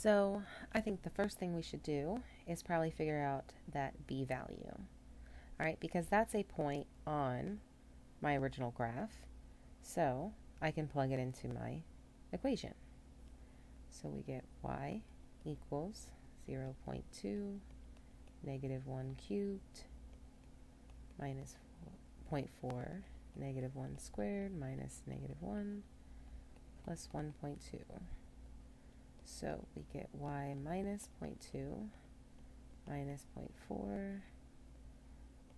So I think the first thing we should do is probably figure out that b value. All right, because that's a point on my original graph, so I can plug it into my equation. So we get y equals 0.2 negative 1 cubed minus 0.4 negative 1 squared minus negative 1 plus 1.2. So we get y minus 0.2 minus 0.4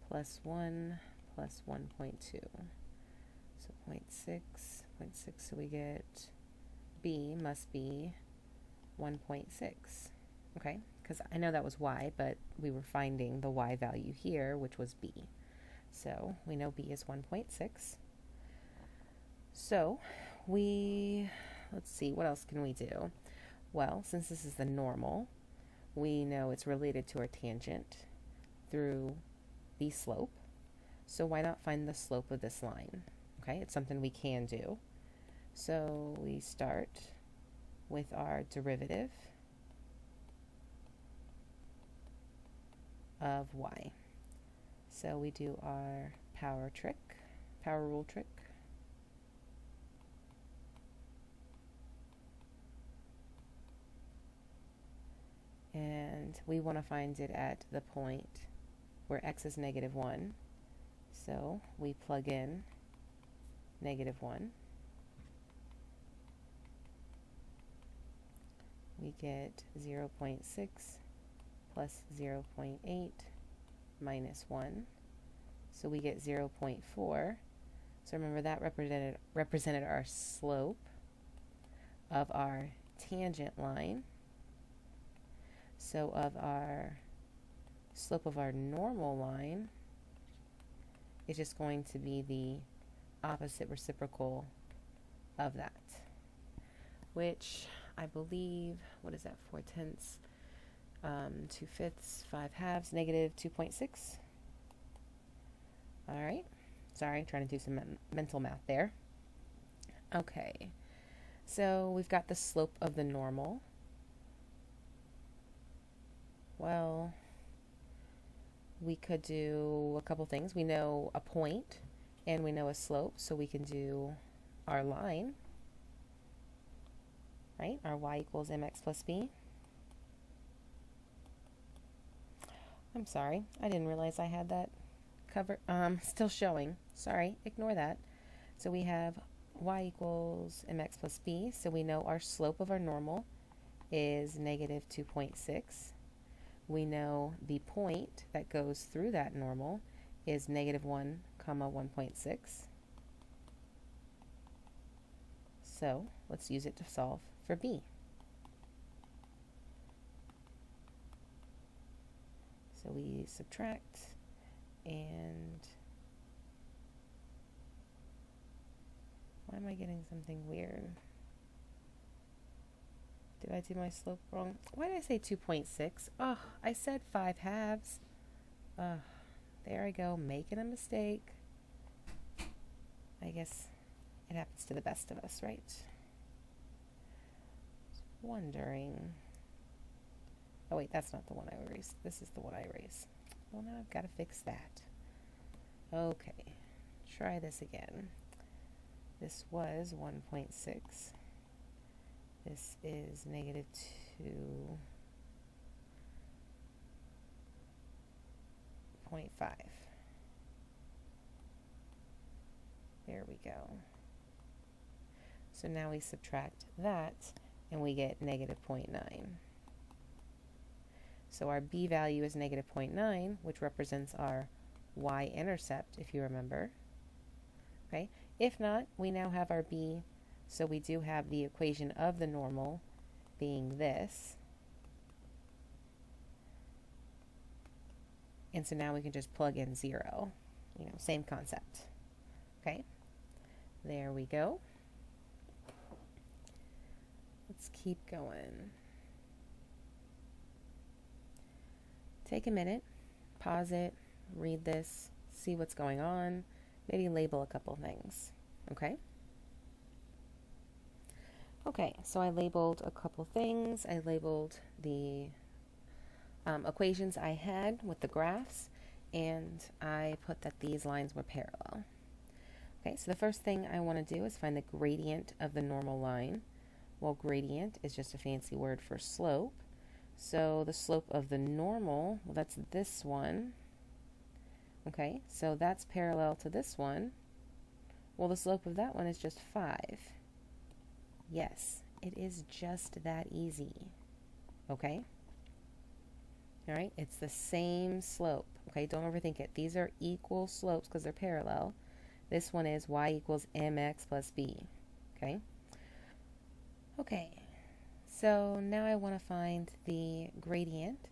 plus 1 plus 1.2. So 0.6, 0.6, so we get b must be 1.6. Okay, because I know that was y, but we were finding the y value here, which was b. So we know b is 1.6. So let's see, what else can we do? Well, since this is the normal, we know it's related to our tangent through the slope. So why not find the slope of this line? Okay, it's something we can do. So we start with our derivative of y. So we do our power rule trick. And we want to find it at the point where x is negative 1. So we plug in negative 1. We get 0.6 plus 0.8 minus 1. So we get 0.4. So remember that represented our slope of our tangent line. So of our slope of our normal line is just going to be the opposite reciprocal of that, which I believe, what is that, 4/10, 2/5, 5/2, negative 2.6. All right, sorry, trying to do some mental math there. Okay, so we've got the slope of the normal. Well, we could do a couple things. We know a point and we know a slope, so we can do our line, right? Our y equals mx plus b. I'm sorry, I didn't realize I had that covered. Still showing. Sorry, ignore that. So we have y equals mx plus b, so we know our slope of our normal is negative 2.6. We know the point that goes through that normal is negative 1, 1.6. So let's use it to solve for b. So we subtract, and why am I getting something weird? Did I do my slope wrong? Why did I say 2.6? Oh, I said 5/2. There I go, making a mistake. I guess it happens to the best of us, right? Just wondering. Oh wait, that's not the one I erased. This is the one I erased. Well, now I've got to fix that. Okay, try this again. This was 1.6. This is negative 2.5. There we go. So now we subtract that and we get negative 0.9. So our b value is negative 0.9, which represents our y-intercept, if you remember. Okay. If not, we now have our b. So we do have the equation of the normal being this. And so now we can just plug in 0. You know, same concept. Okay, there we go. Let's keep going. Take a minute, pause it, read this, see what's going on, maybe label a couple things. Okay? Okay, so I labeled a couple things. I labeled the equations I had with the graphs, and I put that these lines were parallel. Okay, so the first thing I want to do is find the gradient of the normal line. Well, gradient is just a fancy word for slope. So the slope of the normal, well, that's this one. Okay, so that's parallel to this one. Well, the slope of that one is just 5. Yes, it is just that easy. Okay? All right, it's the same slope. Okay, don't overthink it. These are equal slopes because they're parallel. This one is y equals mx plus b. Okay? Okay, so now I want to find the gradient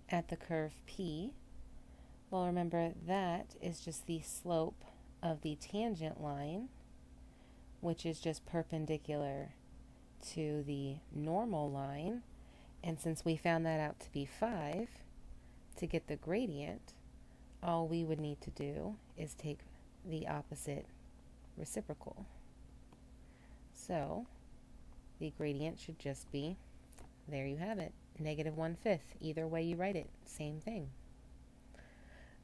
at the curve P. Well, remember that is just the slope of the tangent line, which is just perpendicular to the normal line. And since we found that out to be 5, to get the gradient, all we would need to do is take the opposite reciprocal. So the gradient should just be, there you have it, -1/5. Either way you write it, same thing.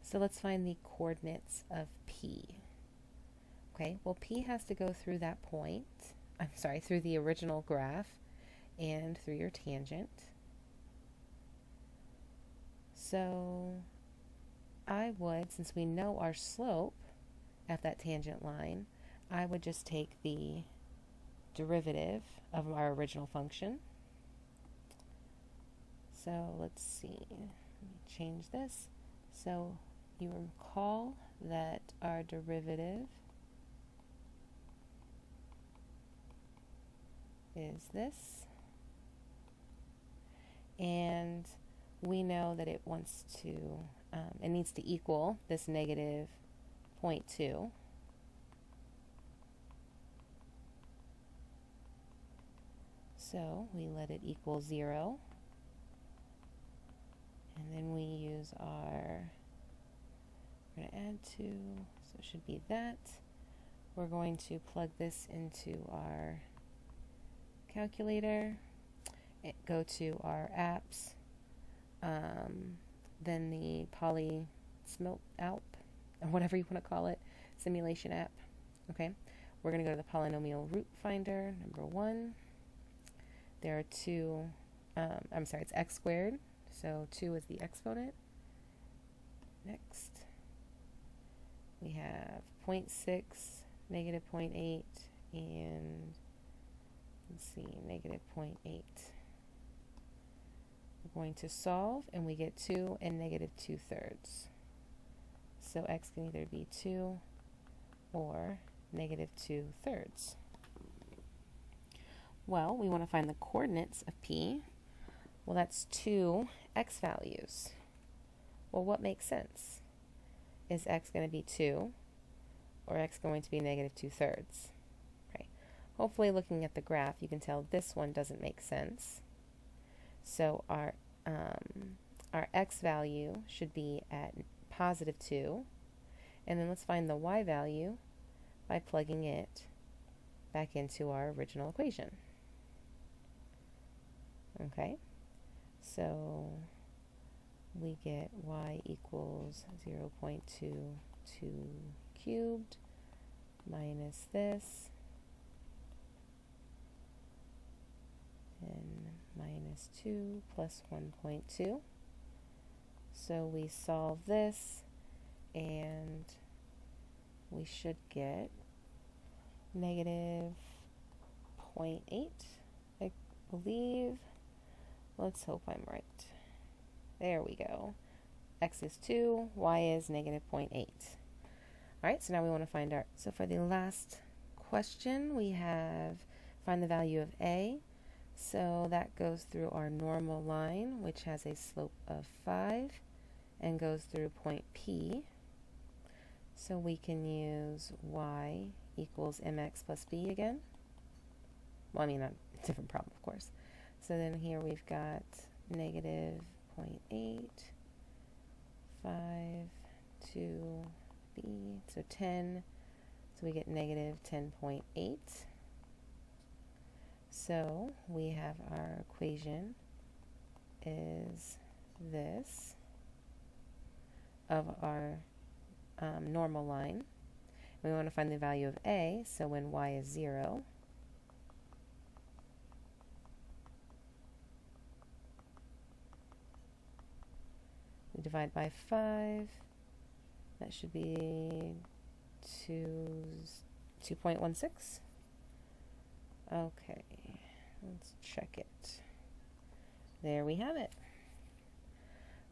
So let's find the coordinates of P. Okay, well, P has to go through that point, through the original graph and through your tangent. So I would, since we know our slope at that tangent line, I would just take the derivative of our original function. So let's see, let me change this. So you recall that our derivative is this, and we know that it wants to, it needs to equal this -0.2. So we let it equal 0, and then we use our, we're going to add 2, so it should be that. We're going to plug this into our calculator, go to our apps, then the Polynomial app, or whatever you want to call it, simulation app. Okay, we're going to go to the polynomial root finder, number 1. There are two, it's x squared, so 2 is the exponent. Next, we have 0.6, -0.8, and let's see, -0.8. We're going to solve, and we get 2 and -2/3. So x can either be 2 or -2/3. Well, we want to find the coordinates of P. Well, that's 2 x values. Well, what makes sense? Is x going to be 2 or x going to be -2/3? Right. Hopefully, looking at the graph, you can tell this one doesn't make sense. So our x value should be at +2, and then let's find the y value by plugging it back into our original equation. Okay, so we get y equals 0.22 cubed minus this, and minus 2 plus 1.2. So we solve this, and we should get -0.8, I believe. Let's hope I'm right. There we go. X is 2, y is -0.8. Alright, so now we want to find our, so for the last question, we have find the value of a. So that goes through our normal line, which has a slope of 5, and goes through point P. So we can use y equals mx plus b again. Well, I mean, a different problem, of course. So then here we've got -0.8, 5, 2, b, so 10. So we get -10.8. So we have our equation is this of our normal line. We want to find the value of a, so when y is 0, we divide by 5. That should be 2.16. Okay, let's check it. There we have it.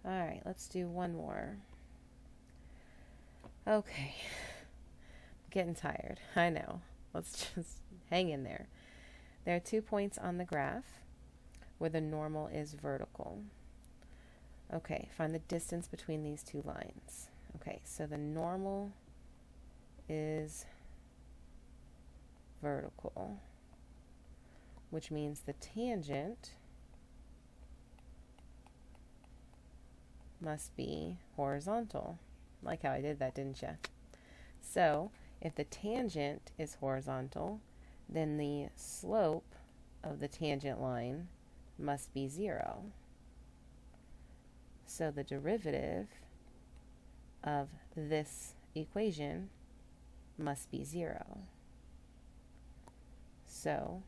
All right, let's do one more. Okay, getting tired. I know. Let's just hang in there. There are 2 points on the graph where the normal is vertical. Okay, find the distance between these two lines. Okay, so the normal is vertical, which means the tangent must be horizontal. Like how I did that, didn't you? So if the tangent is horizontal, then the slope of the tangent line must be 0. So the derivative of this equation must be 0. So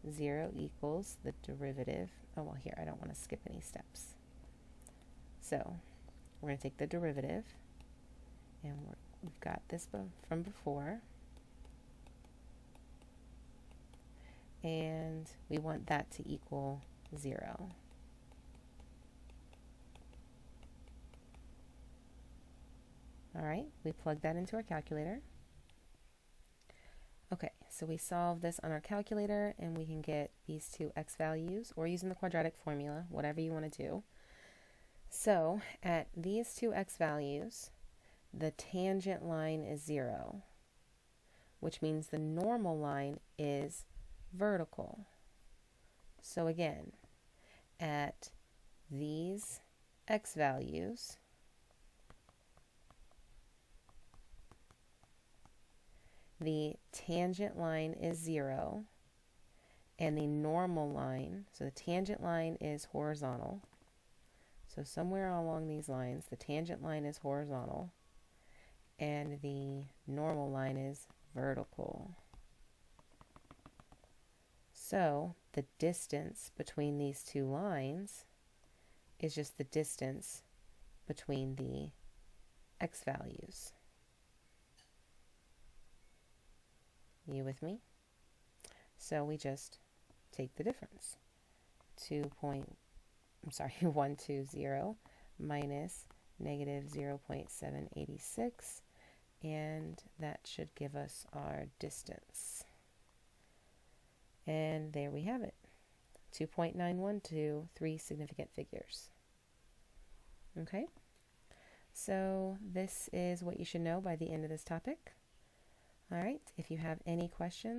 0 equals the derivative. Oh, well, here, I don't want to skip any steps. So we're going to take the derivative, and we've got this from before, and we want that to equal 0. All right, we plug that into our calculator. Okay, so we solve this on our calculator, and we can get these two x values, or using the quadratic formula, whatever you want to do. So at these two x values, the tangent line is 0, which means the normal line is vertical. So again, at these x values, the tangent line is 0, and the normal line, so the tangent line is horizontal. So somewhere along these lines, the tangent line is horizontal, and the normal line is vertical. So the distance between these two lines is just the distance between the x values. You with me? So we just take the difference. 120 minus negative 0.786, and that should give us our distance. And there we have it. 2.912, 3 significant figures. Okay? So this is what you should know by the end of this topic. All right, if you have any questions,